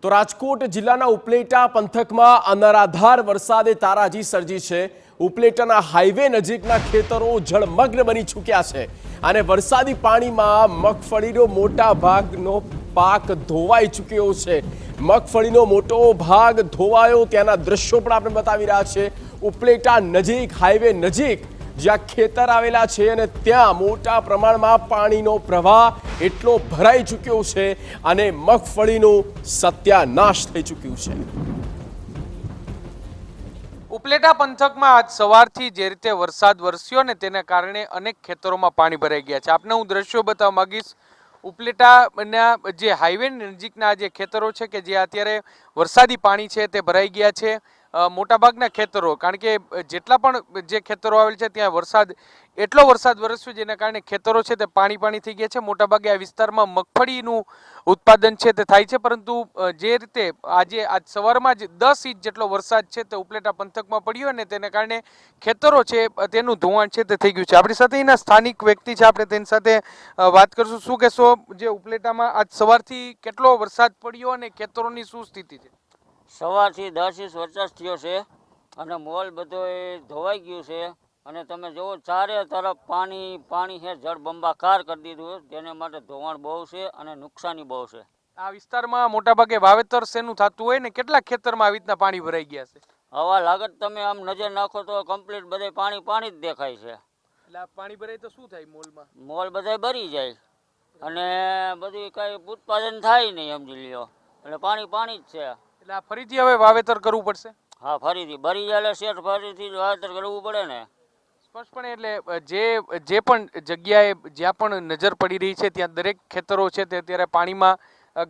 તો રાજકોટ જિલ્લાના ઉપલેટા પંથકમાં અનરાધાર વરસાદે તારાજી સર્જી છે। ઉપલેટાના હાઈવે નજીકના ખેતરો જળમગ્ન બની ચૂક્યા છે અને વરસાદી પાણીમાં મગફળીનો મોટા ભાગનો પાક ધોવાઈ ચૂક્યો છે। મગફળીનો મોટો ભાગ ધોવાયો ત્યાંના દ્રશ્યો પણ આપણે બતાવી રહ્યા છે। ઉપલેટા નજીક હાઈવે નજીક જ્યાં ખેતર આવેલા છે અને ત્યાં મોટા પ્રમાણમાં પાણીનો પ્રવાહ એટલો ભરાઈ ચૂક્યો છે અને મગફળીનું સત્યાનાશ થઈ ચૂક્યું છે। ઉપલેટા પંથકમાં આજ સવારથી જે રીતે વરસાદ વરસ્યો ને તેને કારણે અનેક ખેતરોમાં પાણી ભરાઈ ગયા છે। આપને હું દ્રશ્યો બતાવવા માંગીશ। ઉપલેટાના જે હાઈવે નજીકના જે ખેતરો છે કે જે અત્યારે વરસાદી પાણી છે તે ભરાઈ ગયા છે। મોટાભાગના ખેતરો, કારણ કે જેટલા પણ જે ખેતરો આવેલ છે ત્યાં એટલો વરસાદ વરસ્યો જેના કારણે ખેતરો છે તે પાણી થઈ ગયા છે। મોટાભાગે આ વિસ્તારમાં મગફળીનું ઉત્પાદન છે તે થાય છે, પરંતુ જે રીતે આજ સવારમાં જ 10 ઇંચ જેટલો વરસાદ છે તે ઉપલેટા પંથકમાં પડ્યો અને તેને કારણે ખેતરો છે તેનું ધોવાણ છે તે થઈ ગયું છે। આપણી સાથે એના સ્થાનિક વ્યક્તિ છે, આપણે તેની સાથે વાત કરશું। શું કહેશો, જે ઉપલેટામાં આજ સવારથી કેટલો વરસાદ પડ્યો અને ખેતરોની શું સ્થિતિ છે? સવારથી 10 ઇંચ વરસાદ થયો છે અને મોલ બધો ધોવાઈ ગયું છે અને તમે જુઓ ચારે તરફ પાણી છે, જળબંબાકાર કરી દીધું। તેને માટે ધોવાણ બહુ છે અને નુકસાની બહુ છે। આ વિસ્તારમાં મોટાભાગે વાવેતર શેનું થતું હોય ને કેટલા ખેતરમાં આવી રીતના પાણી ભરાઈ ગયા છે? હવા લાગત તમે આમ નજર નાખો તો કમ્પ્લીટ બધે પાણી જ દેખાય છે। એટલે આ પાણી ભરાય તો શું થાય? મોલ બધા ભરી જાય અને બધું કઈ ઉત્પાદન થાય નહીં, સમજી લ્યો। એટલે પાણી જ છે। એટલે આ ફરીથી હવે વાવેતર કરવું પડશે? હા, ફરીથી ભરી જાય શેઠ, ફરીથી વાવેતર કરવું પડે ને સ્પષ્ટપણે। એટલે જે પણ જગ્યાએ જ્યાં પણ નજર પડી રહી છે ત્યાં દરેક ખેતરો છે તે અત્યારે પાણીમાં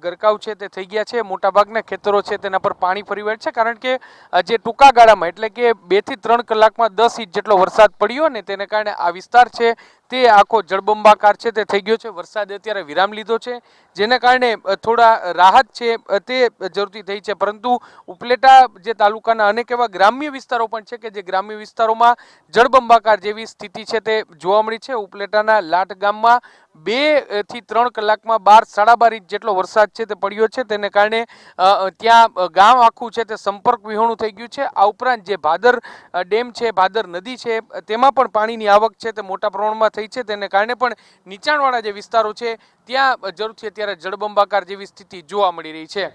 ગરકાવ છે તે થઈ ગયા છે। મોટાભાગના ખેતરો છે તેના પર પાણી ફરી વળે છે, કારણ કે જે ટૂંકા ગાળામાં એટલે કે 2 થી 3 કલાકમાં 10 ઇંચ જેટલો વરસાદ પડ્યો ને તેને કારણે આ વિસ્તાર છે તે આખો જળબંબાકાર છે તે થઈ ગયો છે। વરસાદે અત્યારે વિરામ લીધો છે જેના કારણે થોડા રાહત છે તે જરૂરથી થઈ છે, પરંતુ ઉપલેટા જે તાલુકાના અનેક એવા ગ્રામ્ય વિસ્તારો પણ છે કે જે ગ્રામ્ય વિસ્તારોમાં જળબંબાકાર જેવી સ્થિતિ છે તે જોવા મળી છે। ઉપલેટાના લાટ ગામમાં 2 થી 3 કલાકમાં 12-12.5 ઇંચ જેટલો વરસાદ છે તે પડ્યો છે, તેને કારણે ત્યાં ગામ આખું છે તે સંપર્ક વિહોણું થઈ ગયું છે। આ ઉપરાંત જે ભાદર ડેમ છે, ભાદર નદી છે, તેમાં પણ પાણીની આવક છે તે મોટા પ્રમાણમાં થઈ છે, તેને કારણે પણ નીચાણવાળા જે વિસ્તારો છે ત્યાં જરૂરથી અત્યારે જળબંબાકાર જેવી સ્થિતિ જોવા મળી રહી છે।